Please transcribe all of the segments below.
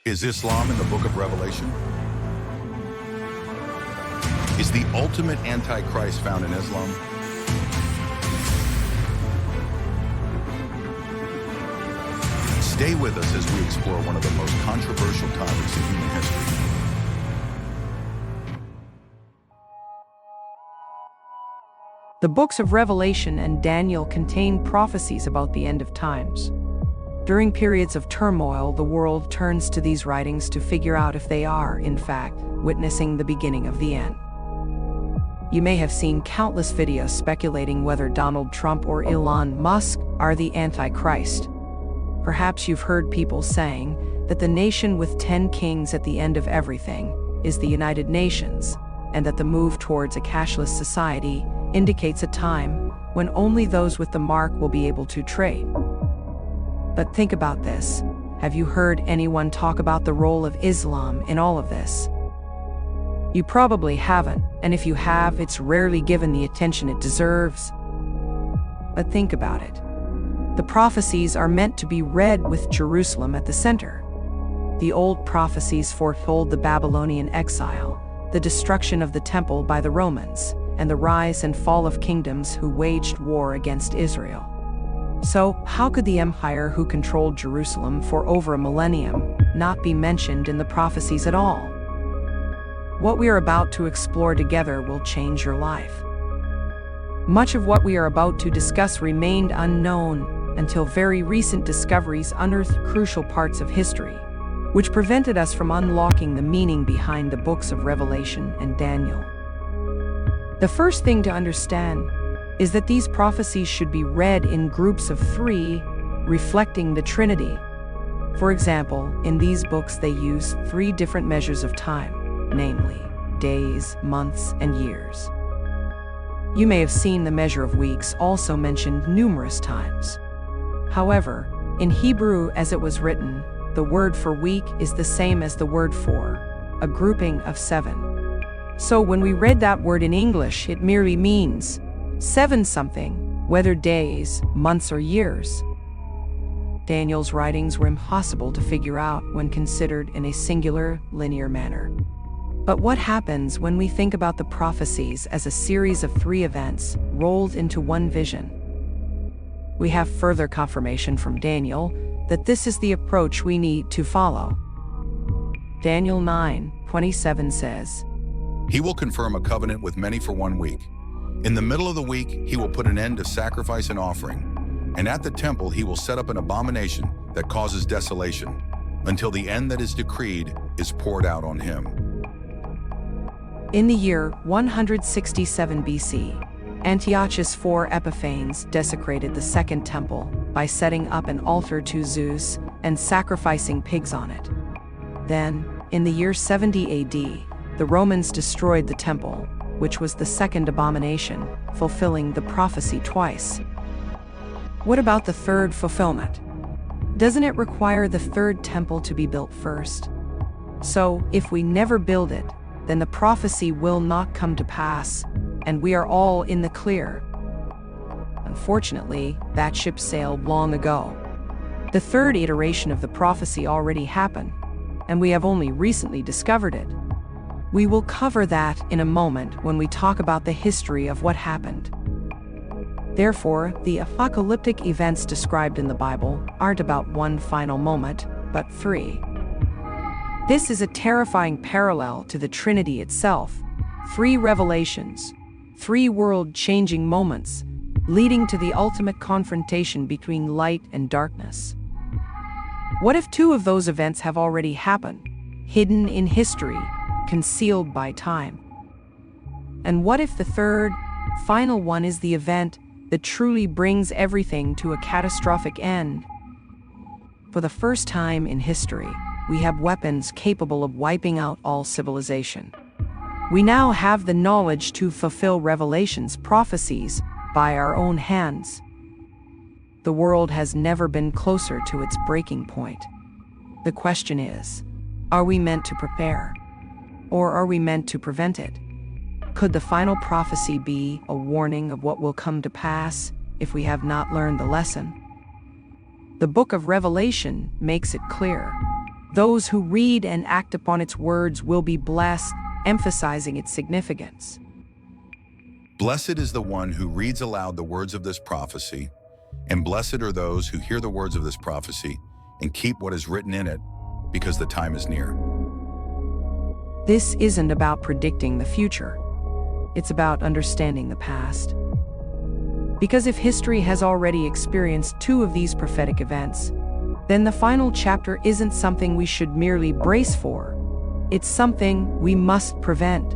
Is Islam in the book of Revelation? Is the ultimate Antichrist found in Islam? Stay with us as we explore one of the most controversial topics in human history. The books of Revelation and Daniel contain prophecies about the end of times. During periods of turmoil, the world turns to these writings to figure out if they are, in fact, witnessing the beginning of the end. You may have seen countless videos speculating whether Donald Trump or Elon Musk are the Antichrist. Perhaps you've heard people saying that the nation with 10 kings at the end of everything is the United Nations, and that the move towards a cashless society indicates a time when only those with the mark will be able to trade. But think about this. Have you heard anyone talk about the role of Islam in all of this? You probably haven't, and if you have, it's rarely given the attention it deserves. But think about it. The prophecies are meant to be read with Jerusalem at the center. The old prophecies foretold the Babylonian exile, the destruction of the temple by the Romans, and the rise and fall of kingdoms who waged war against Israel. So, how could the empire who controlled Jerusalem for over a millennium not be mentioned in the prophecies at all? What we are about to explore together will change your life. Much of what we are about to discuss remained unknown until very recent discoveries unearthed crucial parts of history, which prevented us from unlocking the meaning behind the books of Revelation and Daniel. The first thing to understand is that these prophecies should be read in groups of 3, reflecting the Trinity. For example, in these books they use 3 different measures of time, namely days, months, and years. You may have seen the measure of weeks also mentioned numerous times. However, in Hebrew as it was written, the word for week is the same as the word for, a grouping of 7. So when we read that word in English, it merely means 7 something, whether days, months, or years. Daniel's writings were impossible to figure out when considered in a singular, linear manner. But what happens when we think about the prophecies as a series of 3 events rolled into one vision? We have further confirmation from Daniel that this is the approach we need to follow. Daniel 9:27 says, He will confirm a covenant with many for 1 week. In the middle of the week, he will put an end to sacrifice and offering, and at the temple he will set up an abomination that causes desolation, until the end that is decreed is poured out on him. In the year 167 BC, Antiochus IV Epiphanes desecrated the Second Temple by setting up an altar to Zeus and sacrificing pigs on it. Then, in the year 70 AD, the Romans destroyed the temple, which was the second abomination, fulfilling the prophecy twice. What about the third fulfillment? Doesn't it require the third temple to be built first? So, if we never build it, then the prophecy will not come to pass, and we are all in the clear. Unfortunately, that ship sailed long ago. The third iteration of the prophecy already happened, and we have only recently discovered it. We will cover that in a moment when we talk about the history of what happened. Therefore, the apocalyptic events described in the Bible aren't about one final moment, but 3. This is a terrifying parallel to the Trinity itself. 3 revelations, 3 world-changing moments, leading to the ultimate confrontation between light and darkness. What if 2 of those events have already happened, hidden in history, concealed by time? And what if the third, final one is the event that truly brings everything to a catastrophic end? For the first time in history, we have weapons capable of wiping out all civilization. We now have the knowledge to fulfill Revelation's prophecies by our own hands. The world has never been closer to its breaking point. The question is, are we meant to prepare? Or are we meant to prevent it? Could the final prophecy be a warning of what will come to pass if we have not learned the lesson? The book of Revelation makes it clear. Those who read and act upon its words will be blessed, emphasizing its significance. Blessed is the one who reads aloud the words of this prophecy, and blessed are those who hear the words of this prophecy and keep what is written in it, because the time is near. This isn't about predicting the future. It's about understanding the past. Because if history has already experienced two of these prophetic events, then the final chapter isn't something we should merely brace for. It's something we must prevent.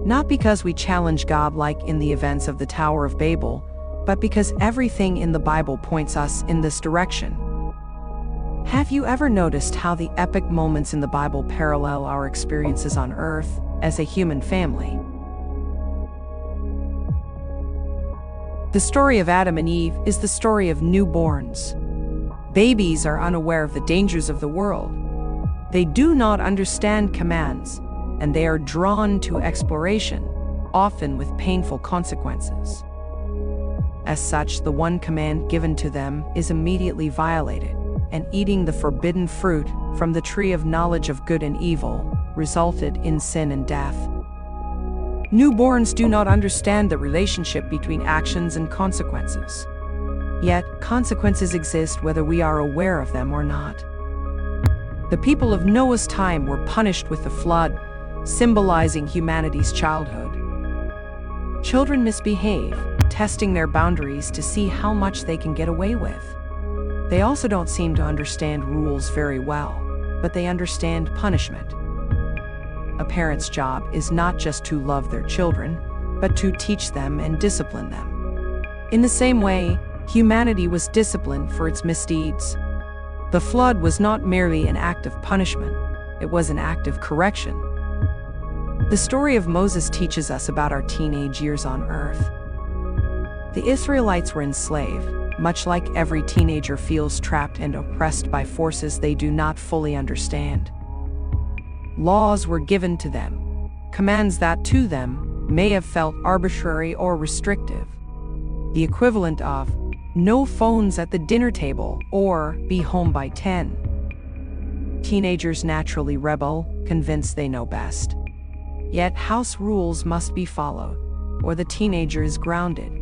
Not because we challenge God like in the events of the Tower of Babel, but because everything in the Bible points us in this direction. Have you ever noticed how the epic moments in the Bible parallel our experiences on earth as a human family? The story of Adam and Eve is the story of newborns. Babies are unaware of the dangers of the world. They do not understand commands, and they are drawn to exploration, often with painful consequences. As such, the one command given to them is immediately violated, and eating the forbidden fruit from the tree of knowledge of good and evil resulted in sin and death. Newborns do not understand the relationship between actions and consequences. Yet, consequences exist whether we are aware of them or not. The people of Noah's time were punished with the flood, symbolizing humanity's childhood. Children misbehave, testing their boundaries to see how much they can get away with. They also don't seem to understand rules very well, but they understand punishment. A parent's job is not just to love their children, but to teach them and discipline them. In the same way, humanity was disciplined for its misdeeds. The flood was not merely an act of punishment, it was an act of correction. The story of Moses teaches us about our teenage years on earth. The Israelites were enslaved, much like every teenager feels trapped and oppressed by forces they do not fully understand. Laws were given to them, commands that to them may have felt arbitrary or restrictive. The equivalent of no phones at the dinner table or be home by 10. Teenagers naturally rebel, convinced they know best. Yet house rules must be followed, or the teenager is grounded.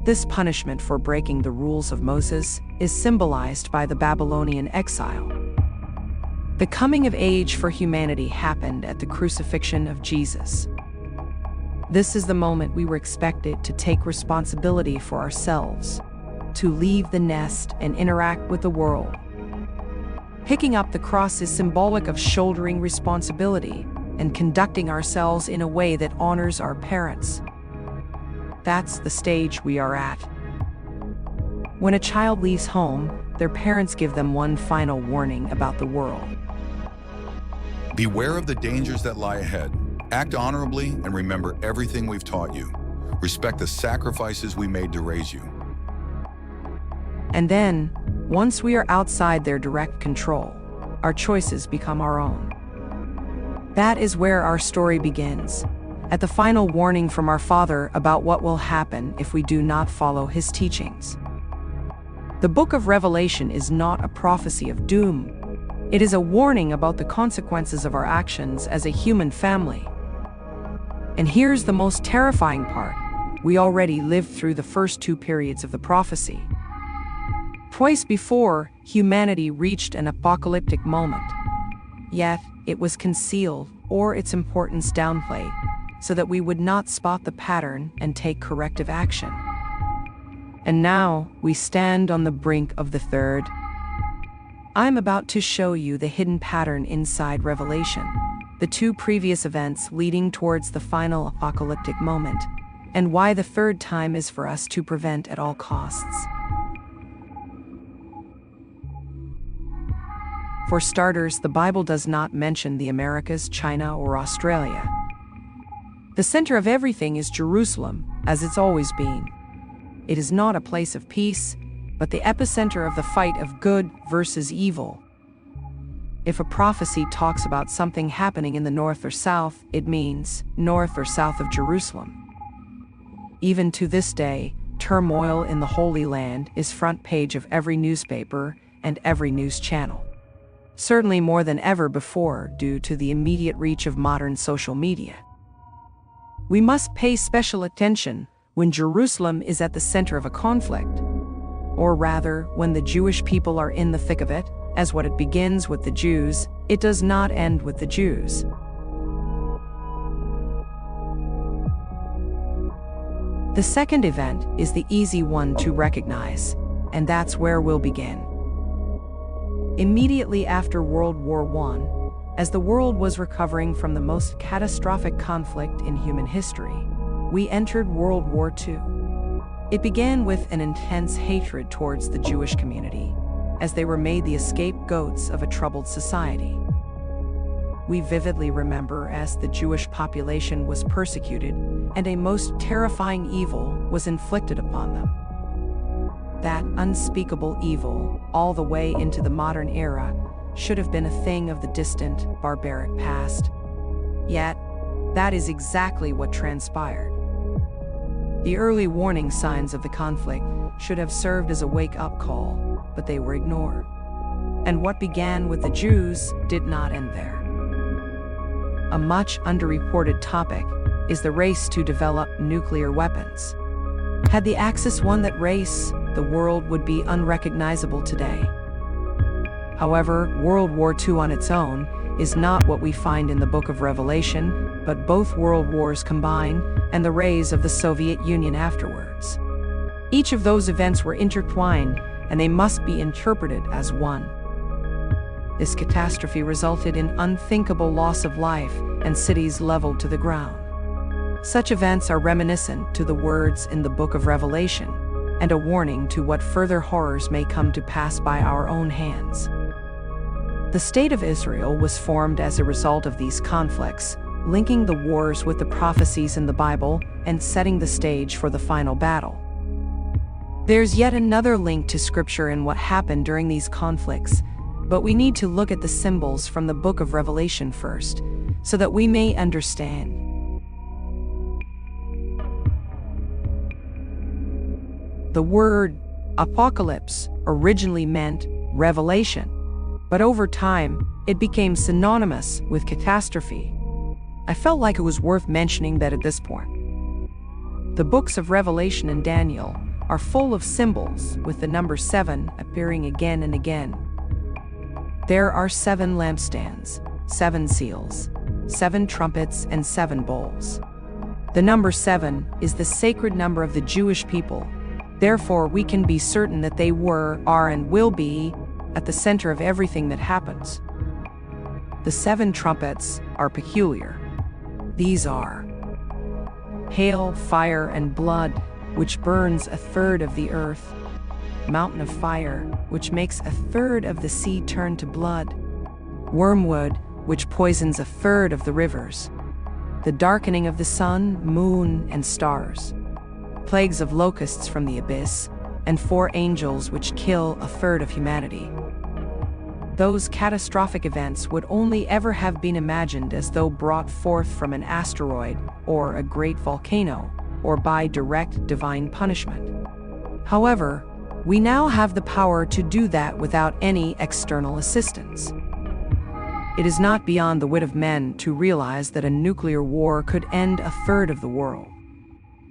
This punishment for breaking the rules of Moses is symbolized by the Babylonian Exile. The coming of age for humanity happened at the crucifixion of Jesus. This is the moment we were expected to take responsibility for ourselves, to leave the nest and interact with the world. Picking up the cross is symbolic of shouldering responsibility and conducting ourselves in a way that honors our parents. That's the stage we are at. When a child leaves home, their parents give them one final warning about the world. Beware of the dangers that lie ahead. Act honorably and remember everything we've taught you. Respect the sacrifices we made to raise you. And then, once we are outside their direct control, our choices become our own. That is where our story begins, at the final warning from our Father about what will happen if we do not follow His teachings. The book of Revelation is not a prophecy of doom. It is a warning about the consequences of our actions as a human family. And here's the most terrifying part. We already lived through the first two periods of the prophecy. Twice before, humanity reached an apocalyptic moment. Yet, it was concealed or its importance downplayed, so that we would not spot the pattern and take corrective action. And now, we stand on the brink of the third. I'm about to show you the hidden pattern inside Revelation, the two previous events leading towards the final apocalyptic moment, and why the third time is for us to prevent at all costs. For starters, the Bible does not mention the Americas, China, or Australia. The center of everything is Jerusalem, as it's always been. It is not a place of peace, but the epicenter of the fight of good versus evil. If a prophecy talks about something happening in the north or south, it means north or south of Jerusalem. Even to this day, turmoil in the Holy Land is front page of every newspaper and every news channel. certainly more than ever before due to the immediate reach of modern social media. We must pay special attention when Jerusalem is at the center of a conflict, or rather, when the Jewish people are in the thick of it, as what it begins with the Jews, it does not end with the Jews. The second event is the easy one to recognize, and that's where we'll begin. Immediately after World War I, as the world was recovering from the most catastrophic conflict in human history, we entered World War II. It began with an intense hatred towards the Jewish community, as they were made the scapegoats of a troubled society. We vividly remember as the Jewish population was persecuted and a most terrifying evil was inflicted upon them. That unspeakable evil, all the way into the modern era, should have been a thing of the distant, barbaric past. Yet, that is exactly what transpired. The early warning signs of the conflict should have served as a wake-up call, but they were ignored. And what began with the Jews did not end there. A much underreported topic is the race to develop nuclear weapons. Had the Axis won that race, the world would be unrecognizable today. However, World War II on its own is not what we find in the Book of Revelation, but both world wars combined and the rise of the Soviet Union afterwards. Each of those events were intertwined, and they must be interpreted as one. This catastrophe resulted in unthinkable loss of life and cities leveled to the ground. Such events are reminiscent to the words in the Book of Revelation, and a warning to what further horrors may come to pass by our own hands. The State of Israel was formed as a result of these conflicts, linking the wars with the prophecies in the Bible and setting the stage for the final battle. There's yet another link to Scripture in what happened during these conflicts, but we need to look at the symbols from the Book of Revelation first, so that we may understand. The word apocalypse originally meant revelation, but over time, it became synonymous with catastrophe. I felt like it was worth mentioning that at this point. The books of Revelation and Daniel are full of symbols, with the number 7 appearing again and again. There are 7 lampstands, 7 seals, 7 trumpets, and 7 bowls. The number 7 is the sacred number of the Jewish people. Therefore, we can be certain that they were, are, and will be at the center of everything that happens. The 7 trumpets are peculiar. These are hail, fire, and blood, which burns a third of the earth, mountain of fire, which makes a third of the sea turn to blood, wormwood, which poisons a third of the rivers, the darkening of the sun, moon, and stars, plagues of locusts from the abyss, and 4 angels which kill a third of humanity. Those catastrophic events would only ever have been imagined as though brought forth from an asteroid or a great volcano, or by direct divine punishment. However, we now have the power to do that without any external assistance. It is not beyond the wit of men to realize that a nuclear war could end a third of the world.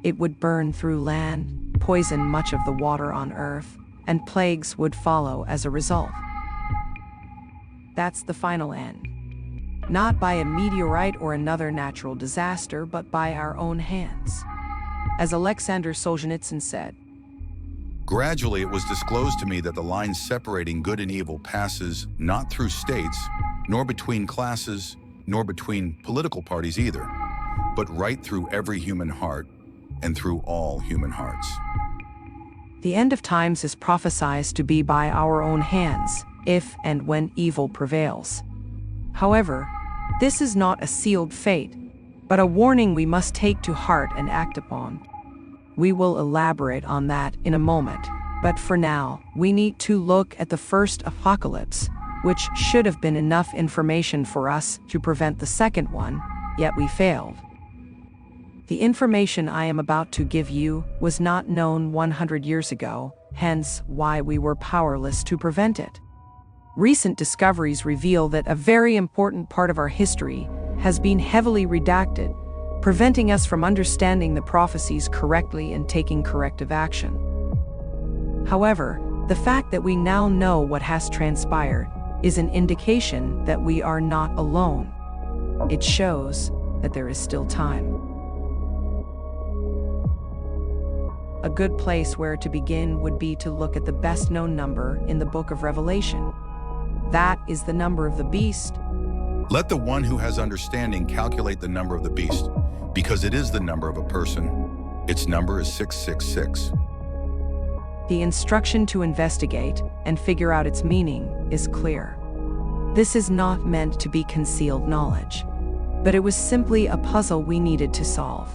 It would burn through land, poison much of the water on Earth, and plagues would follow as a result. That's the final end. Not by a meteorite or another natural disaster, but by our own hands. As Alexander Solzhenitsyn said, Gradually, it was disclosed to me that the line separating good and evil passes not through states, nor between classes, nor between political parties either, but right through every human heart and through all human hearts. The end of times is prophesied to be by our own hands, if and when evil prevails. However, this is not a sealed fate, but a warning we must take to heart and act upon. We will elaborate on that in a moment, but for now, we need to look at the first apocalypse, which should have been enough information for us to prevent the second one, yet we failed. The information I am about to give you was not known 100 years ago, hence why we were powerless to prevent it. recent discoveries reveal that a very important part of our history has been heavily redacted, preventing us from understanding the prophecies correctly and taking corrective action. However, the fact that we now know what has transpired is an indication that we are not alone. It shows that there is still time. A good place where to begin would be to look at the best-known number in the book of Revelation. That is the number of the beast. Let the one who has understanding calculate the number of the beast, because it is the number of a person. Its number is 666. The instruction to investigate and figure out its meaning is clear. This is not meant to be concealed knowledge, but it was simply a puzzle we needed to solve.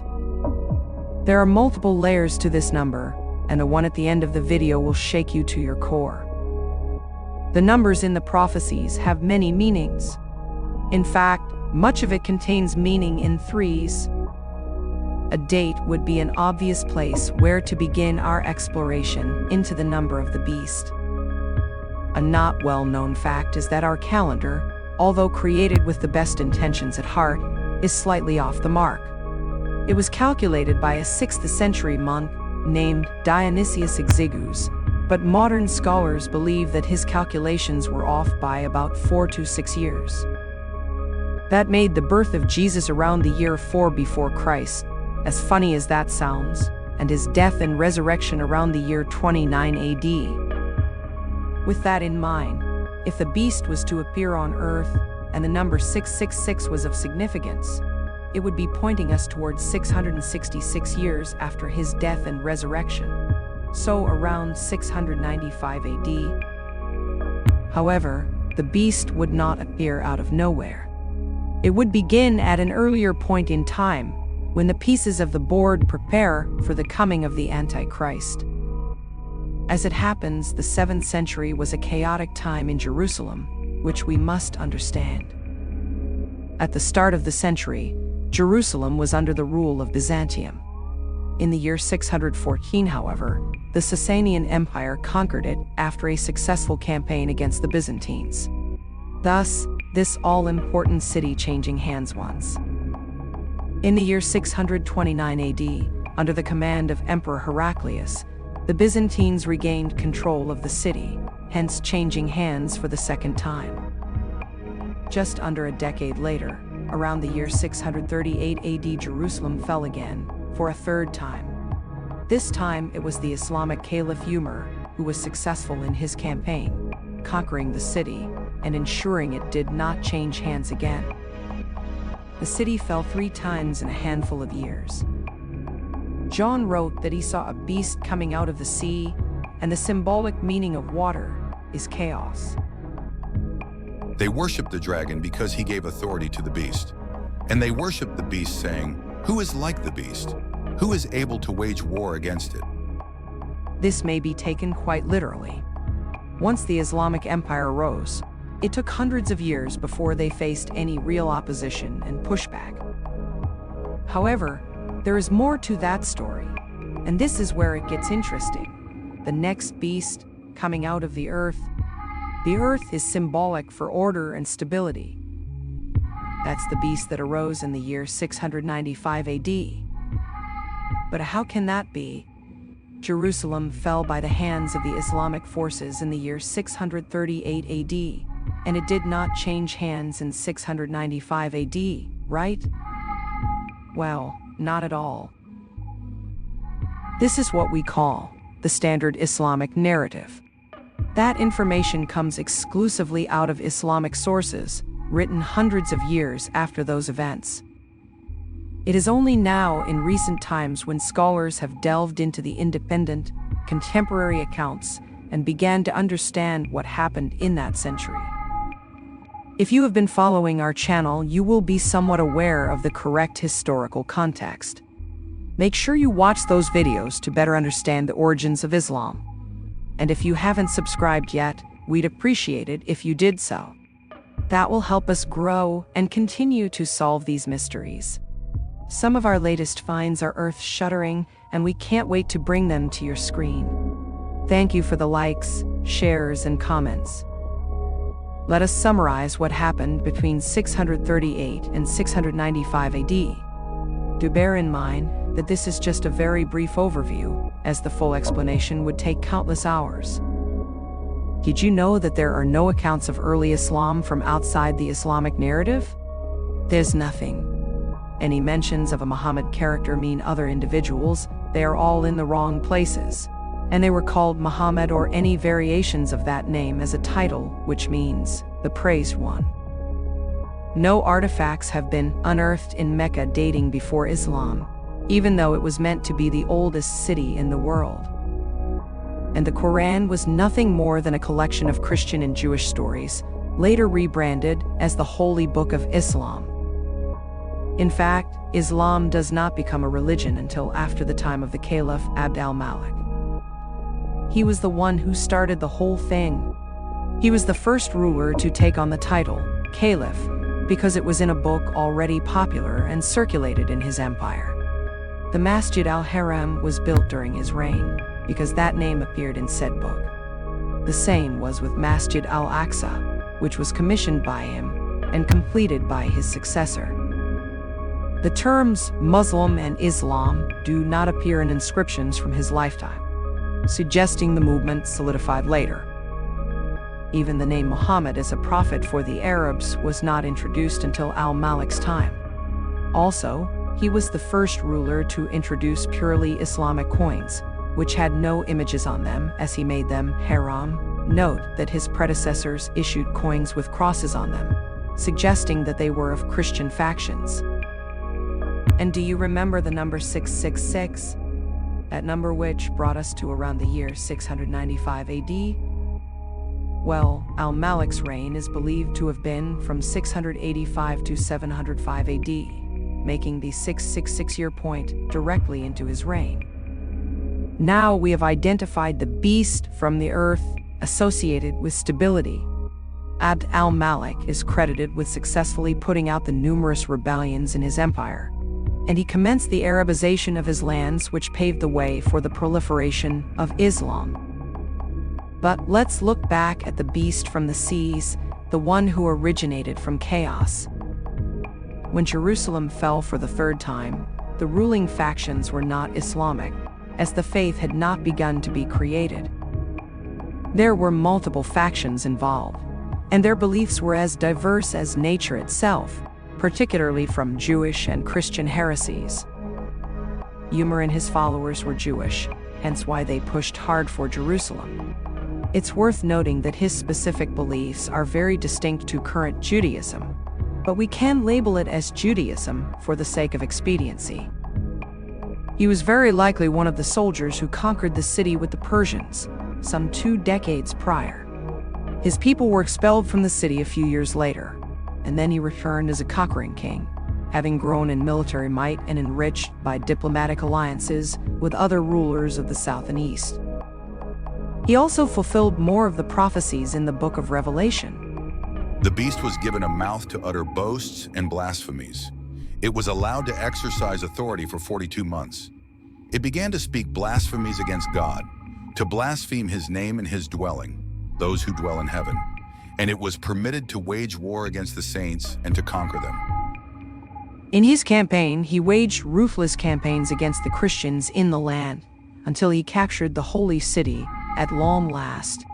There are multiple layers to this number, and the one at the end of the video will shake you to your core. The numbers in the prophecies have many meanings. In fact, much of it contains meaning in threes. A date would be an obvious place where to begin our exploration into the number of the beast. A not well-known fact is that our calendar, although created with the best intentions at heart, is slightly off the mark. It was calculated by a 6th century monk named Dionysius Exiguus, but modern scholars believe that his calculations were off by about 4 to 6 years. That made the birth of Jesus around the year 4 before Christ, as funny as that sounds, and his death and resurrection around the year 29 AD. With that in mind, if the beast was to appear on Earth and the number 666 was of significance, it would be pointing us towards 666 years after his death and resurrection, so around 695 AD. However, the beast would not appear out of nowhere. It would begin at an earlier point in time, when the pieces of the board prepare for the coming of the Antichrist. As it happens, the 7th century was a chaotic time in Jerusalem, which we must understand. At the start of the century, Jerusalem was under the rule of Byzantium. In the year 614, however, the Sasanian Empire conquered it after a successful campaign against the Byzantines. Thus, this all-important city changing hands once. In the year 629 AD, under the command of Emperor Heraclius, the Byzantines regained control of the city, hence changing hands for the second time. Just under a decade later, around the year 638 AD, Jerusalem fell again, for a third time. This time, it was the Islamic Caliph Umar who was successful in his campaign, conquering the city and ensuring it did not change hands again. The city fell 3 times in a handful of years. John wrote that he saw a beast coming out of the sea, and the symbolic meaning of water is chaos. They worshiped the dragon because he gave authority to the beast. And they worshiped the beast, saying, "Who is like the beast? Who is able to wage war against it?" This may be taken quite literally. Once the Islamic Empire rose, it took hundreds of years before they faced any real opposition and pushback. However, there is more to that story, and this is where it gets interesting. The next beast coming out of the earth is symbolic for order and stability. That's the beast that arose in the year 695 AD. But how can that be? Jerusalem fell by the hands of the Islamic forces in the year 638 AD, and it did not change hands in 695 AD, right? Well, not at all. This is what we call the standard Islamic narrative. That information comes exclusively out of Islamic sources, written hundreds of years after those events. It is only now, in recent times, when scholars have delved into the independent, contemporary accounts and began to understand what happened in that century. If you have been following our channel, you will be somewhat aware of the correct historical context. Make sure you watch those videos to better understand the origins of Islam. And if you haven't subscribed yet, we'd appreciate it if you did so. That will help us grow and continue to solve these mysteries. Some of our latest finds are earth-shattering, and we can't wait to bring them to your screen. Thank you for the likes, shares, and comments. Let us summarize what happened between 638 and 695 AD. Do bear in mind that this is just a very brief overview, as the full explanation would take countless hours. Did you know that there are no accounts of early Islam from outside the Islamic narrative? There's nothing. Any mentions of a Muhammad character mean other individuals. They are all in the wrong places. And they were called Muhammad or any variations of that name as a title, which means the praised one. No artifacts have been unearthed in Mecca dating before Islam, even though it was meant to be the oldest city in the world. And the Quran was nothing more than a collection of Christian and Jewish stories, later rebranded as the Holy Book of Islam. In fact, Islam does not become a religion until after the time of the Caliph Abd al-Malik. He was the one who started the whole thing. He was the first ruler to take on the title, Caliph, because it was in a book already popular and circulated in his empire. The Masjid al-Haram was built during his reign, because that name appeared in said book. The same was with Masjid al-Aqsa, which was commissioned by him and completed by his successor. The terms Muslim and Islam do not appear in inscriptions from his lifetime, suggesting the movement solidified later. Even the name Muhammad as a prophet for the Arabs was not introduced until al-Malik's time. Also, he was the first ruler to introduce purely Islamic coins, which had no images on them, as he made them haram. Note that his predecessors issued coins with crosses on them, suggesting that they were of Christian factions. And do you remember the number 666? That number which brought us to around the year 695 AD? Well, al-Malik's reign is believed to have been from 685 to 705 AD, making the 666-year point directly into his reign. Now we have identified the beast from the earth associated with stability. Abd al-Malik is credited with successfully putting out the numerous rebellions in his empire, and he commenced the Arabization of his lands, which paved the way for the proliferation of Islam. But let's look back at the beast from the seas, the one who originated from chaos. When Jerusalem fell for the third time, the ruling factions were not Islamic, as the faith had not begun to be created. There were multiple factions involved, and their beliefs were as diverse as nature itself, particularly from Jewish and Christian heresies. Umar and his followers were Jewish, hence why they pushed hard for Jerusalem. It's worth noting that his specific beliefs are very distinct to current Judaism, but we can label it as Judaism for the sake of expediency. He was very likely one of the soldiers who conquered the city with the Persians, some 2 decades prior. His people were expelled from the city a few years later, and then he returned as a conquering king, having grown in military might and enriched by diplomatic alliances with other rulers of the south and east. He also fulfilled more of the prophecies in the book of Revelation. The beast was given a mouth to utter boasts and blasphemies. It was allowed to exercise authority for 42 months. It began to speak blasphemies against God, to blaspheme his name and his dwelling, those who dwell in heaven, and it was permitted to wage war against the saints and to conquer them. In his campaign, he waged ruthless campaigns against the Christians in the land until he captured the holy city at long last.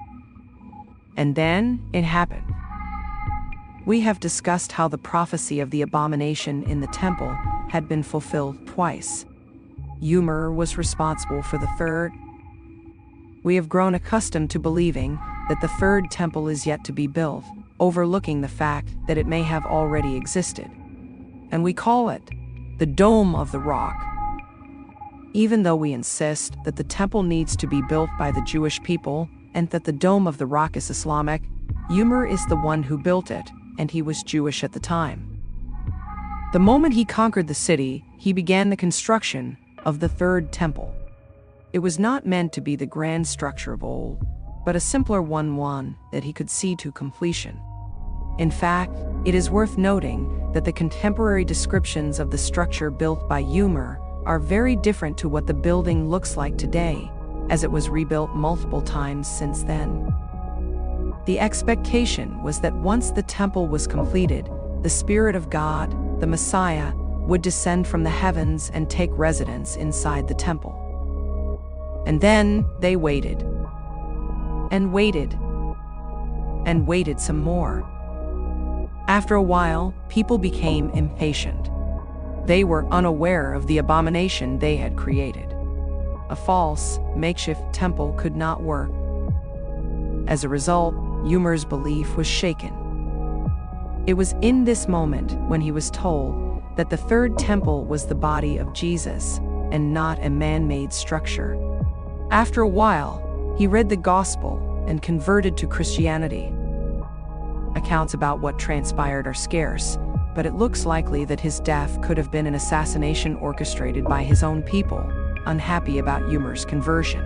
And then it happened. We have discussed how the prophecy of the abomination in the temple had been fulfilled twice. Umar was responsible for the third. We have grown accustomed to believing that the third temple is yet to be built, overlooking the fact that it may have already existed. And we call it the Dome of the Rock. Even though we insist that the temple needs to be built by the Jewish people and that the Dome of the Rock is Islamic, Umar is the one who built it, and he was Jewish at the time. The moment he conquered the city, he began the construction of the third temple. It was not meant to be the grand structure of old, but a simpler one that he could see to completion. In fact, it is worth noting that the contemporary descriptions of the structure built by Umar are very different to what the building looks like today, as it was rebuilt multiple times since then. The expectation was that once the temple was completed, the Spirit of God, the Messiah, would descend from the heavens and take residence inside the temple. And then they waited, and waited, and waited some more. After a while, people became impatient. They were unaware of the abomination they had created. A false, makeshift temple could not work. As a result, Ymir's belief was shaken. It was in this moment when he was told that the third temple was the body of Jesus and not a man-made structure. After a while, he read the gospel and converted to Christianity. Accounts about what transpired are scarce, but it looks likely that his death could have been an assassination orchestrated by his own people, unhappy about Ymir's conversion.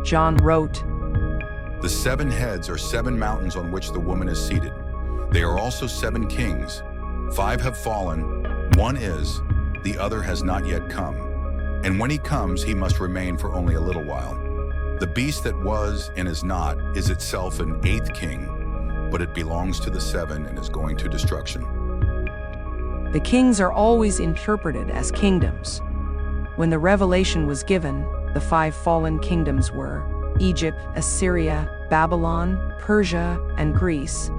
John wrote, "The 7 heads are 7 mountains on which the woman is seated. They are also 7 kings. 5 have fallen, 1 is, the other has not yet come. And when he comes, he must remain for only a little while. The beast that was and is not is itself an 8th king, but it belongs to the 7 and is going to destruction." The kings are always interpreted as kingdoms. When the revelation was given, the 5 fallen kingdoms were Egypt, Assyria, Babylon, Persia, and Greece.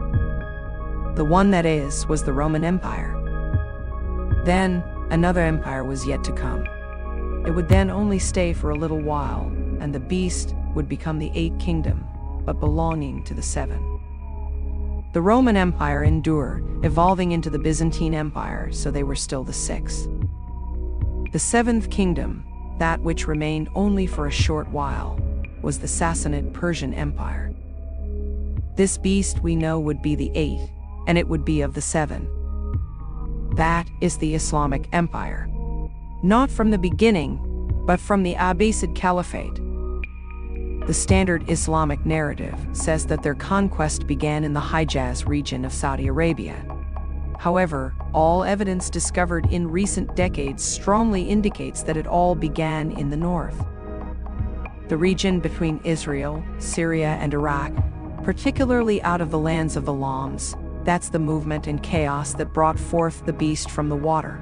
The one that is was the Roman Empire. Then, another empire was yet to come. It would then only stay for a little while, and the beast would become the 8th kingdom, but belonging to the 7. The Roman Empire endured, evolving into the Byzantine Empire, so they were still the 6th. The 7th kingdom, that which remained only for a short while, was the Sassanid Persian Empire. This beast we know would be the 8th, and it would be of the 7. That is the Islamic Empire. Not from the beginning, but from the Abbasid Caliphate. The standard Islamic narrative says that their conquest began in the Hijaz region of Saudi Arabia. However, all evidence discovered in recent decades strongly indicates that it all began in the north. The region between Israel, Syria, and Iraq, particularly out of the lands of the Lams, that's the movement and chaos that brought forth the beast from the water.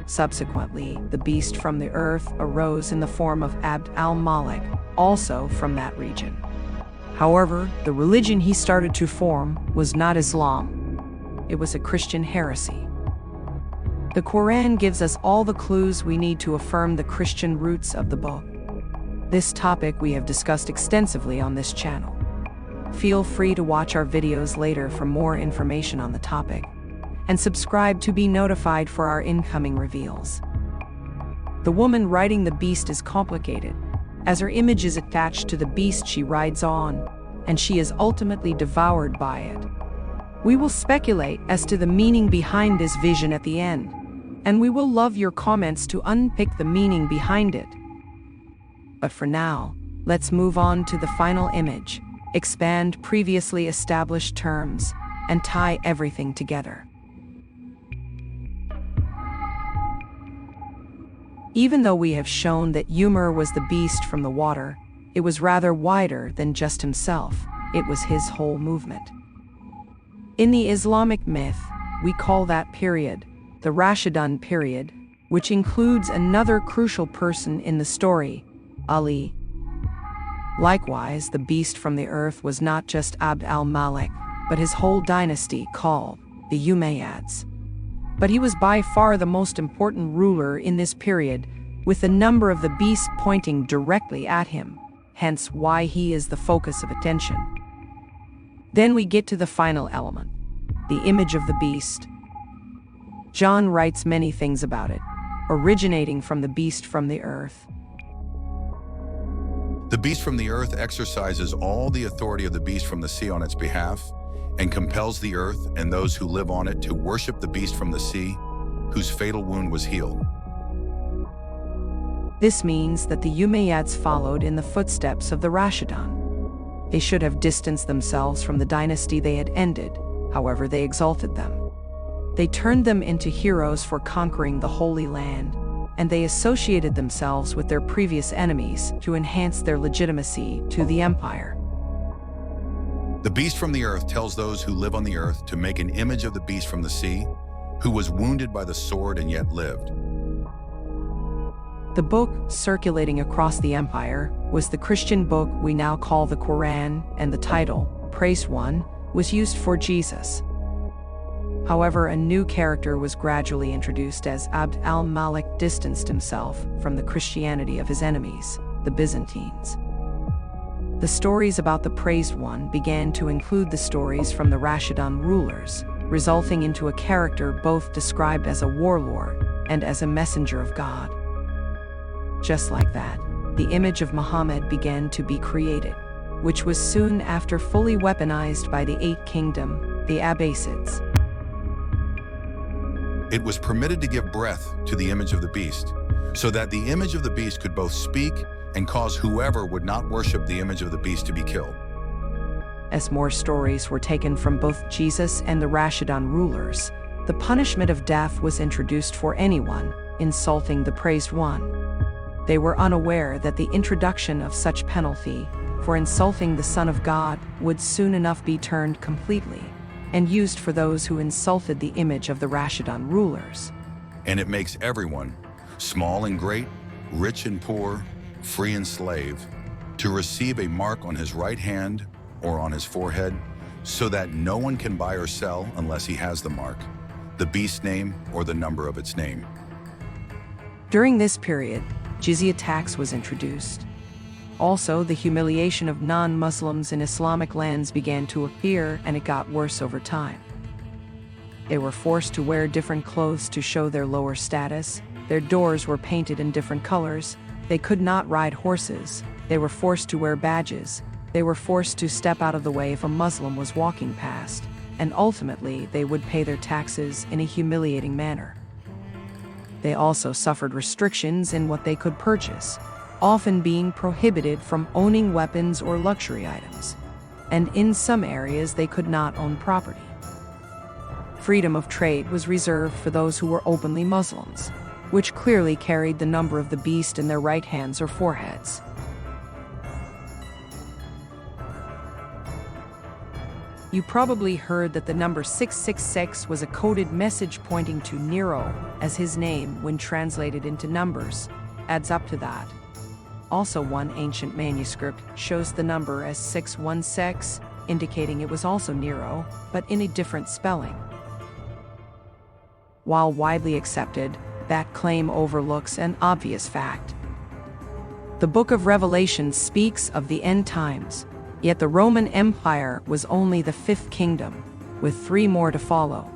Subsequently, the beast from the earth arose in the form of Abd al-Malik, also from that region. However, the religion he started to form was not Islam. It was a Christian heresy. The Quran gives us all the clues we need to affirm the Christian roots of the book. This topic we have discussed extensively on this channel. Feel free to watch our videos later for more information on the topic, and subscribe to be notified for our incoming reveals. The woman riding the beast is complicated, as her image is attached to the beast she rides on, and she is ultimately devoured by it. We will speculate as to the meaning behind this vision at the end, and we will love your comments to unpick the meaning behind it. But for now, let's move on to the final image, expand previously established terms, and tie everything together. Even though we have shown that Ymir was the beast from the water, it was rather wider than just himself. It was his whole movement. In the Islamic myth, we call that period the Rashidun period, which includes another crucial person in the story, Ali. Likewise, the beast from the earth was not just Abd al-Malik, but his whole dynasty called the Umayyads. But he was by far the most important ruler in this period, with the number of the beasts pointing directly at him, hence why he is the focus of attention. Then we get to the final element, the image of the beast. John writes many things about it, originating from the beast from the earth. The beast from the earth exercises all the authority of the beast from the sea on its behalf, and compels the earth and those who live on it to worship the beast from the sea, whose fatal wound was healed. This means that the Umayyads followed in the footsteps of the Rashidun. They should have distanced themselves from the dynasty they had ended, however they exalted them. They turned them into heroes for conquering the Holy Land, and they associated themselves with their previous enemies to enhance their legitimacy to the empire. The beast from the earth tells those who live on the earth to make an image of the beast from the sea, who was wounded by the sword and yet lived. The book circulating across the empire was the Christian book we now call the Quran, and the title, Praised One, was used for Jesus. However, a new character was gradually introduced as Abd al-Malik distanced himself from the Christianity of his enemies, the Byzantines. The stories about the Praised One began to include the stories from the Rashidun rulers, resulting into a character both described as a warlord and as a messenger of God. Just like that, the image of Muhammad began to be created, which was soon after fully weaponized by the Eighth Kingdom, the Abbasids. It was permitted to give breath to the image of the beast, so that the image of the beast could both speak and cause whoever would not worship the image of the beast to be killed. As more stories were taken from both Jesus and the Rashidun rulers, the punishment of death was introduced for anyone insulting the Praised One. They were unaware that the introduction of such penalty for insulting the Son of God would soon enough be turned completely and used for those who insulted the image of the Rashidun rulers. And it makes everyone, small and great, rich and poor, free and slave, to receive a mark on his right hand or on his forehead, so that no one can buy or sell unless he has the mark, the beast's name, or the number of its name. During this period, jizya tax was introduced. Also, the humiliation of non-Muslims in Islamic lands began to appear, and it got worse over time. They were forced to wear different clothes to show their lower status. Their doors were painted in different colors. They could not ride horses. They were forced to wear badges. They were forced to step out of the way if a Muslim was walking past. And ultimately, they would pay their taxes in a humiliating manner. They also suffered restrictions in what they could purchase, often being prohibited from owning weapons or luxury items. And in some areas, they could not own property. Freedom of trade was reserved for those who were openly Muslims, which clearly carried the number of the beast in their right hands or foreheads. You probably heard that the number 666 was a coded message pointing to Nero, as his name, when translated into numbers, adds up to that. Also, one ancient manuscript shows the number as 616, indicating it was also Nero, but in a different spelling. While widely accepted, that claim overlooks an obvious fact. The Book of Revelation speaks of the end times, yet the Roman Empire was only the fifth kingdom, with 3 more to follow.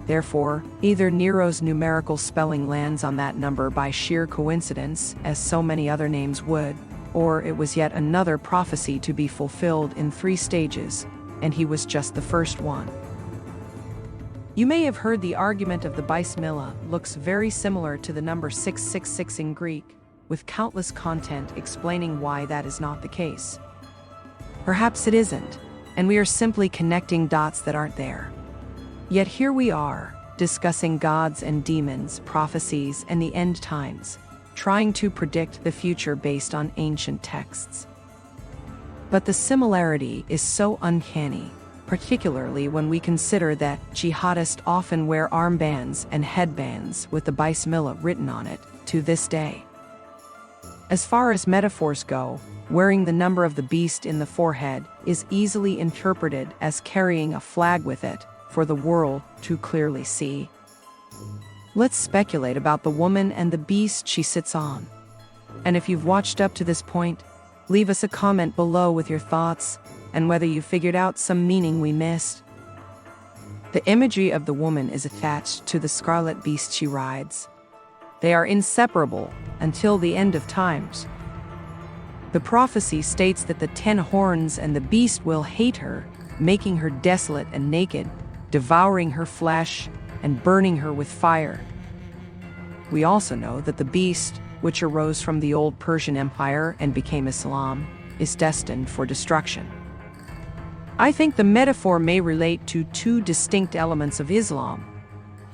Therefore, either Nero's numerical spelling lands on that number by sheer coincidence, as so many other names would, or it was yet another prophecy to be fulfilled in 3 stages, and he was just the first one. You may have heard the argument of the Bismillah looks very similar to the number 666 in Greek, with countless content explaining why that is not the case. Perhaps it isn't, and we are simply connecting dots that aren't there. Yet here we are, discussing gods and demons, prophecies, and the end times, trying to predict the future based on ancient texts. But the similarity is so uncanny, particularly when we consider that jihadists often wear armbands and headbands with the Bismillah written on it to this day. As far as metaphors go, wearing the number of the beast in the forehead is easily interpreted as carrying a flag with it for the world to clearly see. Let's speculate about the woman and the beast she sits on. And if you've watched up to this point, leave us a comment below with your thoughts and whether you figured out some meaning we missed. The imagery of the woman is attached to the scarlet beast she rides. They are inseparable until the end of times. The prophecy states that the 10 horns and the beast will hate her, making her desolate and naked, devouring her flesh, and burning her with fire. We also know that the beast, which arose from the old Persian Empire and became Islam, is destined for destruction. I think the metaphor may relate to 2 distinct elements of Islam.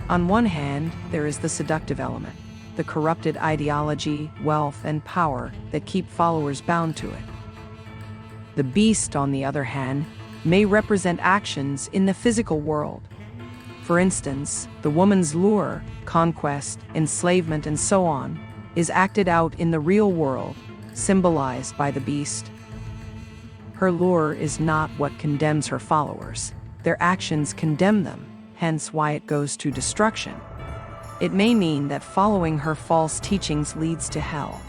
On one hand, there is the seductive element. the corrupted ideology, wealth, and power that keep followers bound to it. The beast, on the other hand, may represent actions in the physical world. For instance, the woman's lure, conquest, enslavement, and so on, is acted out in the real world, symbolized by the beast. Her lure is not what condemns her followers. Their actions condemn them, hence why it goes to destruction. It may mean that following her false teachings leads to hell.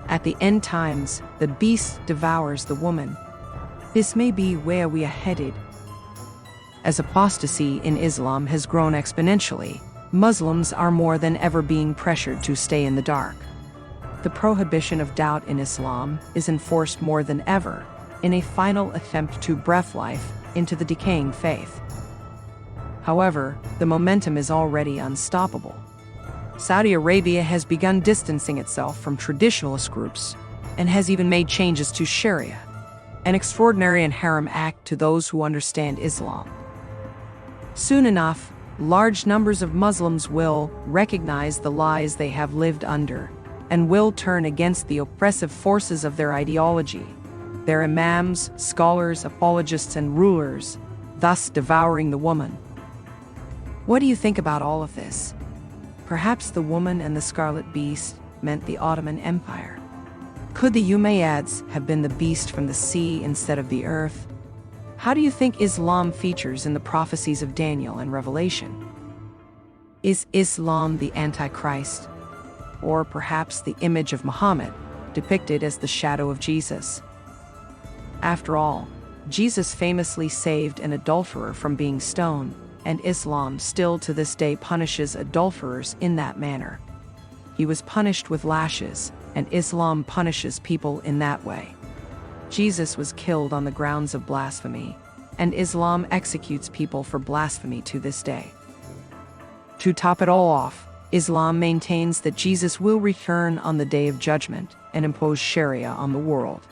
At the end times, the beast devours the woman. This may be where we are headed. As apostasy in Islam has grown exponentially, Muslims are more than ever being pressured to stay in the dark. The prohibition of doubt in Islam is enforced more than ever, in a final attempt to breathe life into the decaying faith. However, the momentum is already unstoppable. Saudi Arabia has begun distancing itself from traditionalist groups and has even made changes to Sharia, an extraordinary and haram act to those who understand Islam. Soon enough, large numbers of Muslims will recognize the lies they have lived under and will turn against the oppressive forces of their ideology, their imams, scholars, apologists, and rulers, thus devouring the woman. What do you think about all of this? Perhaps the woman and the scarlet beast meant the Ottoman Empire. Could the Umayyads have been the beast from the sea instead of the earth? How do you think Islam features in the prophecies of Daniel and Revelation? Is Islam the Antichrist? Or perhaps the image of Muhammad, depicted as the shadow of Jesus? After all, Jesus famously saved an adulterer from being stoned, and Islam still to this day punishes adulterers in that manner. He was punished with lashes, and Islam punishes people in that way. Jesus was killed on the grounds of blasphemy, and Islam executes people for blasphemy to this day. To top it all off, Islam maintains that Jesus will return on the Day of Judgment and impose Sharia on the world.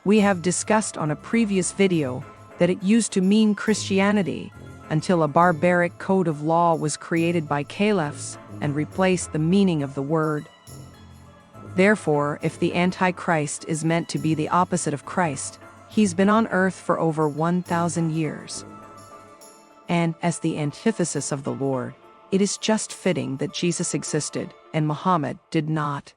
We have discussed on a previous video that it used to mean Christianity until a barbaric code of law was created by caliphs and replaced the meaning of the word. Therefore, if the Antichrist is meant to be the opposite of Christ, he's been on earth for over 1,000 years. And as the antithesis of the Lord, it is just fitting that Jesus existed and Muhammad did not.